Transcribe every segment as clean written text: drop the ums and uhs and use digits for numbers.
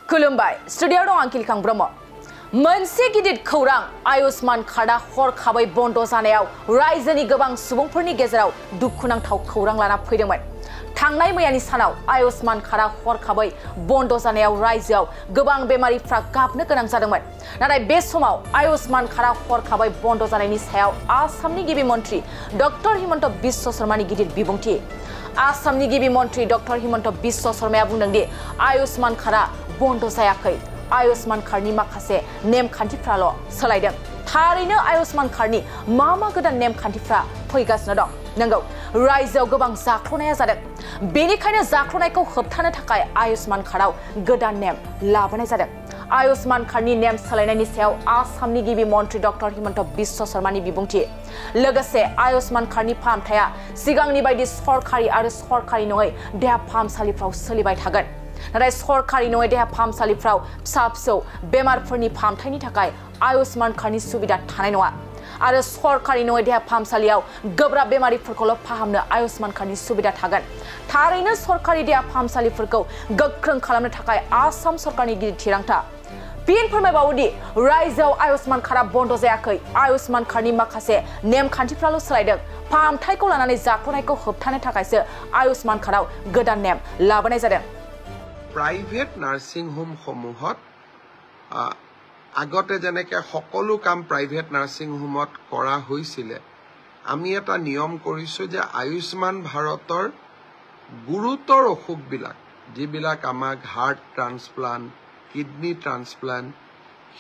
खुलुमबाय स्टुडियाव दं आं किलकां ब्रह्म मोनसे गिदिर खौरां आयुष्मान कार्डआ हरखाबै बन्द जानायाव रायजोनि गोबां सुबुंफोरनि गेजेराव दुखुनांथाव खौरां लाना फैदोंमोन थांनाय मैयानि सानाव आयुष्मान कार्डआ हरखाबै बन्द जानायाव रायजोआव गोबां बेमारिफ्रा गाबनो गोनां जादोंमोन नाथाय बे समाव आयुष्मान कार्डआ हरखाबै बन्द जानायनि सायाव आसामनि गिबि मन्थ्रि डक्टर हिमन्त बिश्व शर्मानि गिदिर बिबुंथि आसामनि गिबि मन्थ्रि डक्टर हिमन्त बिश्व शर्माया बुंदों दि आयुष्मान कार्डआ बन्द जायाखै आयुष्मान कार्डनि माखासे नेमखान्थिफ्राल' सोलायदों थारैनो आयुष्मान कार्डनि मा गोदान नेमखान्थिफ्रा फैगासिनो दं नंगौ रायजोआव गोबां जाख्ल'नाया जादों बेनिखायनो जाख्ल'नायखौ होबथानो थाखाय आयुष्मान कार्डआव गोदान नेम लाबोनाय जादों आयुष्मान कार्डनि नेम सोलायनायनि सायाव आसामनि गिबि मन्थ्रि डक्टर हिमन्त बिश्व शर्मानि बिबुंथि लोगोसे आयुष्मान कार्डनि फाहामथाया सिगांनि बायदि सरकारि आरो सरकारि नङै देहा फाहामसालिफ्राव सोलिबाय थागोन नाथाय सरकारि नङै देहा फाहामसालिफ्राव फिसा फिसौ बेमारफोरनि फाहामथायनि थाखाय आयुष्मान कार्डनि सुबिदा थानाय नङा आरो सरकारि नङै देहा फाहामसालियाव गोब्राब बेमारिफोरखौल' फाहामनो आयुष्मान कार्डनि सुबिदा थागोन थारैनो सरकारि देहा फाहामसालिफोरखौ गोख्रों खालामनो थाखाय आसाम सरकारनि गिदिर थिरांथा फिन फोरमायबावोदि रायजोआव आयुष्मान कार्डआ बन्द जायाखै आयुष्मान कार्डनि माखासे नेमखान्थिफ्राल' सोलायदों फाहामथायखौ लानानै जाख्ल'नायखौ होबथानो थाखायसो आयुष्मान कार्डआव गोदान नेम लाबोनाय जादों प्राइवेट नार्सिंग होम समूहत আগতে যেনেকে সকলো কাম প্ৰাইভেট নাৰ্ছিং হোমত কৰা হৈছিল আমি এটা নিয়ম কৰিছো যে আয়ুষ্মান ভাৰতৰ গুৰুতৰ অসুখবিলাক যিবিলাক আমাক হাৰ্ট ট্ৰান্সপ্লান্ট কিডনি ট্ৰান্সপ্লান্ট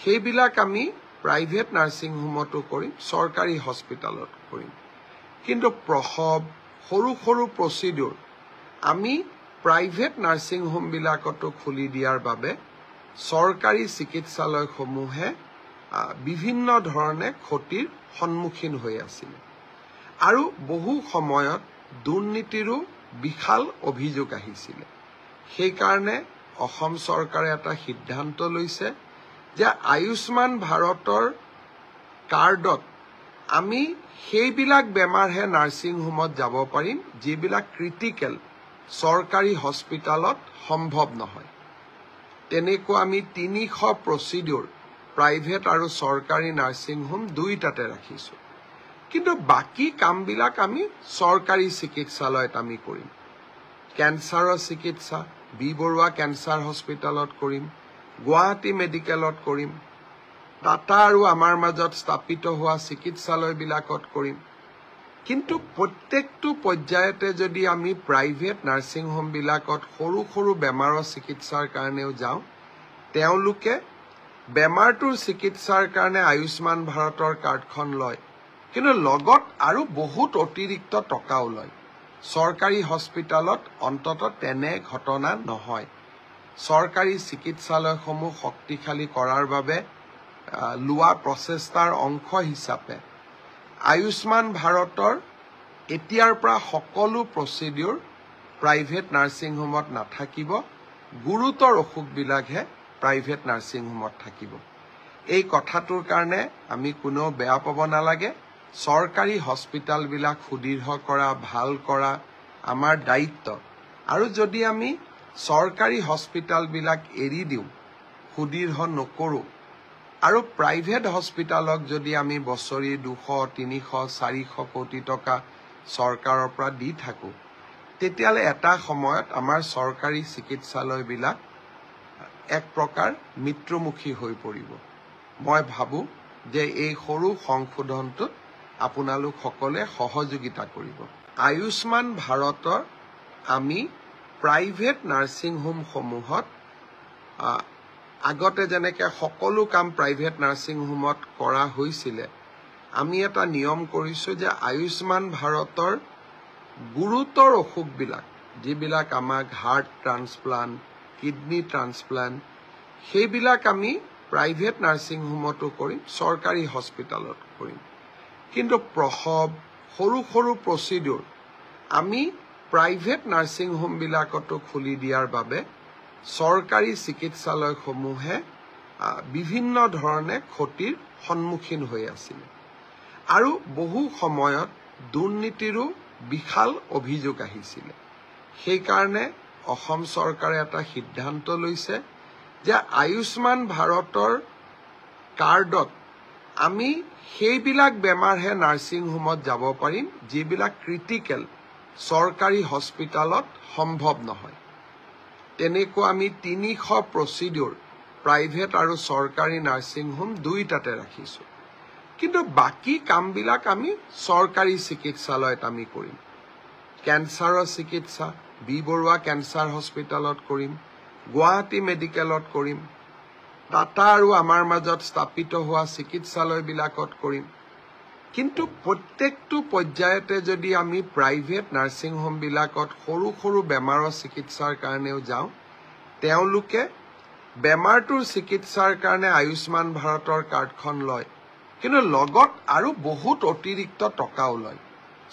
সেইবিলাক আমি প্ৰাইভেট নাৰ্ছিং হোমতো কৰিম চৰকাৰী হস্পিটালত কৰিম কিন্তু প্ৰসৱ সৰু সৰু প্ৰচিডিউৰ আমি প্ৰাইভেট নাৰ্ছিং হোম বিলাকতো খুলি দিয়াৰ বাবে सरकारी चिकित्सालय समूहे विभिन्न धरणे क्षतिर सम्मुखीन হৈ আছিল আৰু বহু সময়ত দুৰ্নীতিৰো বিশাল অভিযোগ আহিছিল সেই কাৰণে অসম চৰকাৰে এটা সিদ্ধান্ত লৈছে যে আয়ুষ্মান ভাৰতৰ কাৰ্ডত আমি সেইবিলাক বেমাৰহে নাৰ্ছিং হোমত যাব পাৰিম যিবিলাক ক্ৰিটিকেল চৰকাৰী হস্পিটালত সম্ভৱ নহয় তেনেকৈ আমি 300 প্ৰচিডিউৰ প্ৰাইভেট আৰু চৰকাৰী নাৰ্ছিং হোম দুইটাতে ৰাখিছো কিন্তু বাকি কামবিলাক আমি চৰকাৰী চিকিৎসালয়ত আমি কৰিম কেন্সাৰৰ চিকিৎসা বি বৰুৱা কেন্সাৰ হস্পিটালত কৰিম গুৱাহাটী মেডিকেলত কৰিম টাটা আৰু আমাৰ মাজত স্থাপিত হোৱা চিকিৎসালয়বিলাকত কৰিম কিন্তু প্ৰত্যেকটো পৰ্যায়তে যদি আমি প্ৰাইভেট নাৰ্ছিং হোম বিলাকত সৰু সৰু বেমাৰৰ চিকিৎসাৰ কাৰণেও যাওঁ তেওঁলোকে বেমাৰটোৰ চিকিৎসাৰ কাৰণে আয়ুষ্মান ভাৰতৰ কাৰ্ডখন লয় কিন্তু লগত আৰু বহুত অতিৰিক্ত টকাও লয় চৰকাৰী হস্পিটালত অন্তত তেনে ঘটনা নহয় চৰকাৰী চিকিৎসালয়সমূহ শক্তিশালী কৰাৰ বাবে লোৱা প্ৰচেষ্টাৰ অংশ হিচাপে আয়ুষ্মান ভাৰতৰ এতিয়াৰ পৰা সকলো প্ৰচিডিউৰ প্ৰাইভেট নাৰ্ছিং হোমত নাথাকিব গুৰুতৰ অসুখবিলাকহে প্ৰাইভেট নাৰ্ছিং হোমত থাকিব এই কথাটোৰ কাৰণে আমি কোনো বেয়া পাব নালাগে চৰকাৰী হস্পিটালবিলাক সুদৃঢ় কৰা ভাল কৰা আমাৰ দায়িত্ব আৰু যদি আমি চৰকাৰী হস্পিটালবিলাক এৰি দিওঁ সুদৃঢ় নকৰো আৰু প্ৰাইভেট হস্পিটালক যদি আমি বছৰি 200 300 400 কোটি টকা চৰকাৰৰ পৰা দি থাকো তেতিয়ালে এটা সময়ত আমাৰ চৰকাৰী চিকিৎসালয়বিলাক এক প্ৰকাৰ মৃত্যুমুখী হৈ পৰিব মই ভাবো যে এই সৰু সংশোধনটোত আপোনালোক সকলে সহযোগিতা কৰিব আয়ুষ্মান ভাৰতৰ আমি প্ৰাইভেট নাৰ্ছিং হোম সমূহত আগতে যেনেকে সকলো কাম প্ৰাইভেট নাৰ্ছিং হোমত কৰা হৈছিল আমি এটা নিয়ম কৰিছো যে আয়ুষ্মান ভাৰতৰ গুৰুতৰ অসুখবিলাক যিবিলাক আমাক হাৰ্ট ট্ৰান্সপ্লান্ট কিডনি ট্ৰান্সপ্লান্ট সেইবিলাক আমি প্ৰাইভেট নাৰ্ছিং হোমতো কৰিম চৰকাৰী হস্পিটালত কৰিম কিন্তু প্ৰসৱ সৰু সৰু প্ৰচিডিউৰ আমি প্ৰাইভেট নাৰ্ছিং হোম বিলাকতো খুলি দিয়াৰ বাবে চৰকাৰী চিকিৎসালয় সমূহে বিভিন্ন ধৰণে ক্ষতিৰ সম্মুখীন হৈ আছিল আৰু বহু সময়ত দুৰ্নীতিৰো বিশাল অভিযোগ আহিছিল সেই কাৰণে অসম চৰকাৰে এটা সিদ্ধান্ত লৈছে যে আয়ুষ্মান ভাৰতৰ কাৰ্ডত আমি সেইবিলাক বেমাৰহে নাৰ্ছিং হোমত যাব পাৰিম যিবিলাক ক্ৰিটিকেল চৰকাৰী হস্পিটালত সম্ভৱ নহয় তেনেকৈ আমি 300 প্ৰচিডিউৰ প্ৰাইভেট আৰু চৰকাৰী নাৰ্ছিং হোম দুইটাতে ৰাখিছো কিন্তু বাকি কামবিলাক আমি চৰকাৰী চিকিৎসালয়ত আমি কৰিম কেন্সাৰৰ চিকিৎসা বি বৰুৱা কেন্সাৰ হস্পিটালত কৰিম গুৱাহাটী মেডিকেলত কৰিম টাটা আৰু আমাৰ মাজত স্থাপিত হোৱা চিকিৎসালয়বিলাকত কৰিম কিন্তু প্ৰত্যেকটো পৰ্যায়তে যদি আমি প্ৰাইভেট নাৰ্ছিং হোমবিলাকত সৰু সৰু বেমাৰৰ চিকিৎসাৰ কাৰণেও যাওঁ তেওঁলোকে বেমাৰটোৰ চিকিৎসাৰ কাৰণে আয়ুষ্মান ভাৰতৰ কাৰ্ডখন লয় কিন্তু লগত আৰু বহুত অতিৰিক্ত টকাও লয়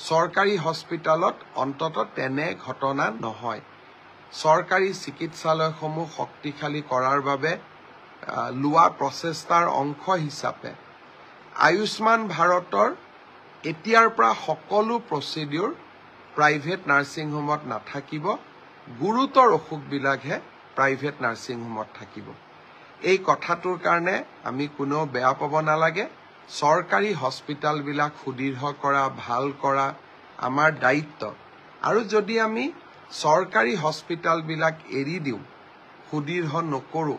চৰকাৰী হস্পিটালত অন্তত তেনে ঘটনা নহয় চৰকাৰী চিকিৎসালয়সমূহ শক্তিশালী কৰাৰ বাবে লোৱা প্ৰচেষ্টাৰ অংশ হিচাপে আয়ুষ্মান ভাৰতৰ এতিয়াৰ পৰা সকলো প্ৰচিডিউৰ প্ৰাইভেট নাৰ্ছিং হোমত নাথাকিব গুৰুতৰ অসুখবিলাকহে প্ৰাইভেট নাৰ্ছিং হোমত থাকিব এই কথাটোৰ কাৰণে আমি কোনো বেয়া পাব নালাগে চৰকাৰী হস্পিটালবিলাক সুদৃঢ় কৰা ভাল কৰা আমাৰ দায়িত্ব আৰু যদি আমি চৰকাৰী হস্পিটালবিলাক এৰি দিওঁ সুদৃঢ় নকৰো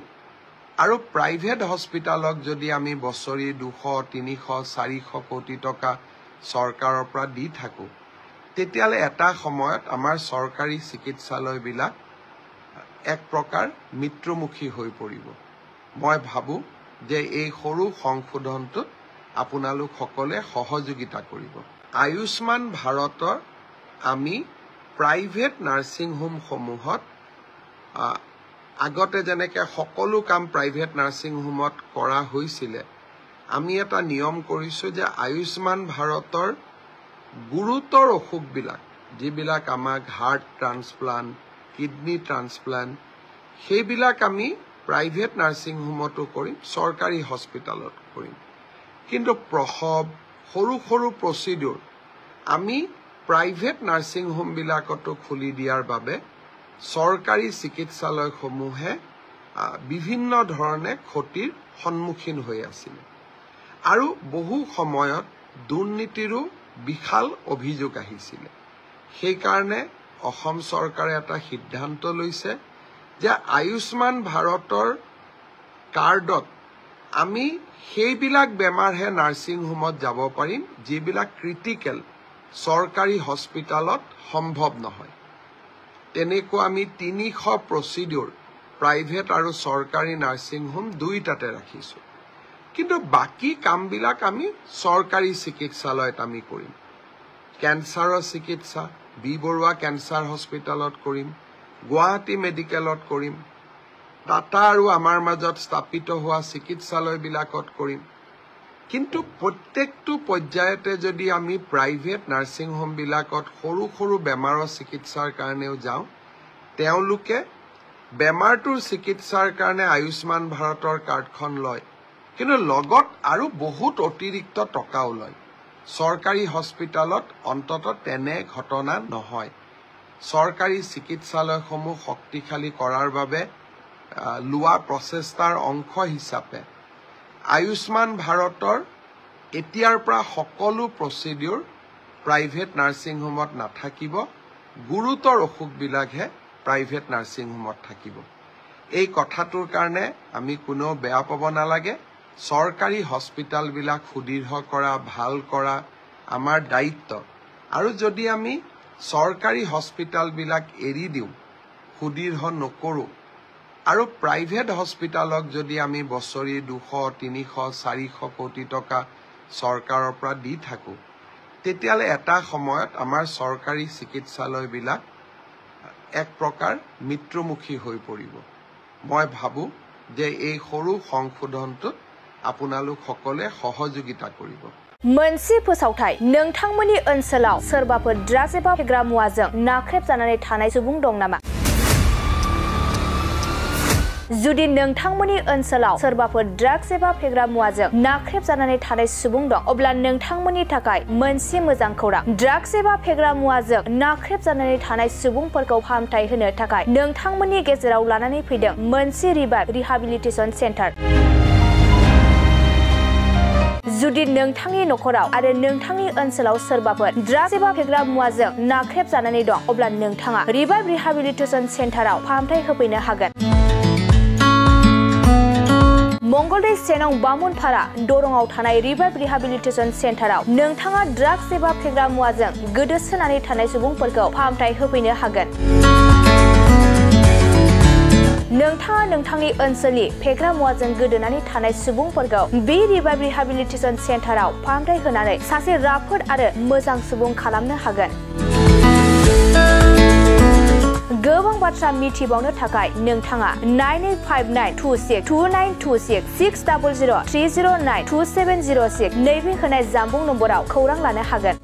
আৰু প্ৰাইভেট হস্পিটালক যদি আমি বছৰি 200 300 400 কোটি টকা চৰকাৰৰ পৰা দি থাকো তেতিয়ালে এটা সময়ত আমাৰ চৰকাৰী চিকিৎসালয়বিলাক এক প্ৰকাৰ মৃত্যুমুখী হৈ পৰিব মই ভাবো যে এই সৰু সংশোধনটোত আপোনালোক সকলে সহযোগিতা কৰিব আয়ুষ্মান ভাৰতৰ আমি প্ৰাইভেট নাৰ্ছিং হোম সমূহত আগতে যেনেকৈ সকলো কাম প্ৰাইভেট নাৰ্ছিং হোমত কৰা হৈছিল আমি এটা নিয়ম কৰিছো যে আয়ুষ্মান ভাৰতৰ গুৰুতৰ অসুখবিলাক যিবিলাক আমাক হাৰ্ট ট্ৰান্সপ্লান্ট কিডনি ট্ৰান্সপ্লান্ট সেইবিলাক আমি প্ৰাইভেট নাৰ্ছিং হোমতো কৰিম চৰকাৰী হস্পিটালত কৰিম কিন্তু প্ৰসৱ সৰু সৰু প্ৰচিডিউৰ আমি প্ৰাইভেট নাৰ্ছিং হোমবিলাকতো খুলি দিয়াৰ বাবে চৰকাৰী চিকিৎসালয়সমূহে বিভিন্ন ধৰণে ক্ষতিৰ সন্মুখীন হৈ আছিল আৰু বহু সময়ত দুৰ্নীতিৰো বিশাল অভিযোগ আহিছিল সেইকাৰণে অসম চৰকাৰে এটা সিদ্ধান্ত লৈছে যে আয়ুষ্মান ভাৰতৰ কাৰ্ডত আমি সেইবিলাক বেমাৰহে নাৰ্ছিং হোমত যাব পাৰিম যিবিলাক ক্ৰিটিকেল চৰকাৰী হস্পিটালত সম্ভৱ নহয় তেনেকৈ আমি 300 প্ৰচিডিউৰ প্ৰাইভেট আৰু চৰকাৰী নাৰ্ছিং হোম দুইটাতে ৰাখিছো কিন্তু বাকি কামবিলাক আমি চৰকাৰী চিকিৎসালয়ত আমি কৰিম কেন্সাৰৰ চিকিৎসা বি বৰুৱা কেন্সাৰ হস্পিটালত কৰিম গুৱাহাটী মেডিকেলত কৰিম টাটা আৰু আমাৰ মাজত স্থাপিত হোৱা চিকিৎসালয়বিলাকত কৰিম কিন্তু প্ৰত্যেকটো পৰ্যায়তে যদি আমি প্ৰাইভেট নাৰ্ছিং হোমবিলাকত সৰু সৰু বেমাৰৰ চিকিৎসাৰ কাৰণেও যাওঁ তেওঁলোকে বেমাৰটোৰ চিকিৎসাৰ কাৰণে আয়ুষ্মান ভাৰতৰ কাৰ্ডখন লয় কিন্তু লগত আৰু বহুত অতিৰিক্ত টকাও লয় চৰকাৰী হস্পিটালত অন্তত তেনে ঘটনা নহয় চৰকাৰী চিকিৎসালয়সমূহ শক্তিশালী কৰাৰ বাবে লোৱা প্ৰচেষ্টাৰ অংশ হিচাপে আয়ুষ্মান ভাৰতৰ এতিয়াৰ পৰা সকলো প্ৰচিডিউৰ প্ৰাইভেট নাৰ্ছিং হোমত নাথাকিব গুৰুতৰ অসুখবিলাকহে প্ৰাইভেট নাৰ্ছিং হোমত থাকিব এই কথাটোৰ কাৰণে আমি কোনো বেয়া পাব নালাগে চৰকাৰী হস্পিটালবিলাক সুদৃঢ় কৰা ভাল কৰা আমাৰ দায়িত্ব আৰু যদি আমি চৰকাৰী হস্পিটালবিলাক এৰি দিওঁ সুদৃঢ় নকৰো আৰু প্ৰাইভেট হস্পিটালক যদি আমি বছৰি 200 300 400 কোটি টকা চৰকাৰৰ পৰা দি থাকো তেতিয়ালে এটা সময়ত আমাৰ চৰকাৰী চিকিৎসালয়বিলাক এক প্ৰকাৰ মৃত্যুমুখী হৈ পৰিব মই ভাবো যে এই সৰু সংশোধনটোত আপোনালোক সকলে সহযোগিতা কৰিব मोनसे फोसावथाय नोंथांमोननि ओनसोलाव सोरबाफोर ड्राग्स एबा फेग्रा मुवाजों नाख्रेबजानानै थानाय सुबुं दं नामा जुदि नोंथांमोननि ओनसोलाव सोरबाफोर ड्राग्स एबा फेग्रा मुवाजों नाख्रेबजानानै थानाय सुबुं दं अब्ला नोंथांमोननि थाखाय मोनसे मोजां खौरां। ड्राग्स एबा फेग्रा मुवाजों नाख्रेबजानानै थानाय सुबुंफोरखौ फाहामथाय होनो थाखाय नोंथांमोननि गेजेराव लानानै फैदों मोनसे रिभाइभ रिहाबिलिटेसन सेन्टार। जुदि नोंथांनि नखराव आरो नोंथांनि ओनसोलाव सोरबाफोर ड्राग्स एबा फेग्रा मुवाजों नाख्रेबजानानै दं अब्ला नोंथाङा रिभाइभ रिहाबिलिटेसन सेन्टाराव फाहामथाय होफैनो हागोन। मंगलदै 1 नं बामुनपारा दरंआव थानाय रिभाइभ रिहाबिलिटेसन सेन्टाराव नोंथाङा ड्राग्स एबा फेग्रा मुवाजों गोदोसोनानै थानाय सुबुंफोरखौ फाहामथाय होफैनो हागोन। नोंथाङा नोंथांनि ओनसोलनि फेग्रा मुवाजों गोदोनानै थानाय सुबुंफोरखौ बे रिभाइभ रिहाबिलिटेसन सेन्टाराव फाहामथाय होनानै सासे राफोद आरो मोजां सुबुं खालामनो हागोन। गोबां बाथ्रा मिथिबावनो थाखाय नोंथाङा 9859262926 60030927006 नैबे होनाय जानबुं नम्बराव खौरां लानो हागोन।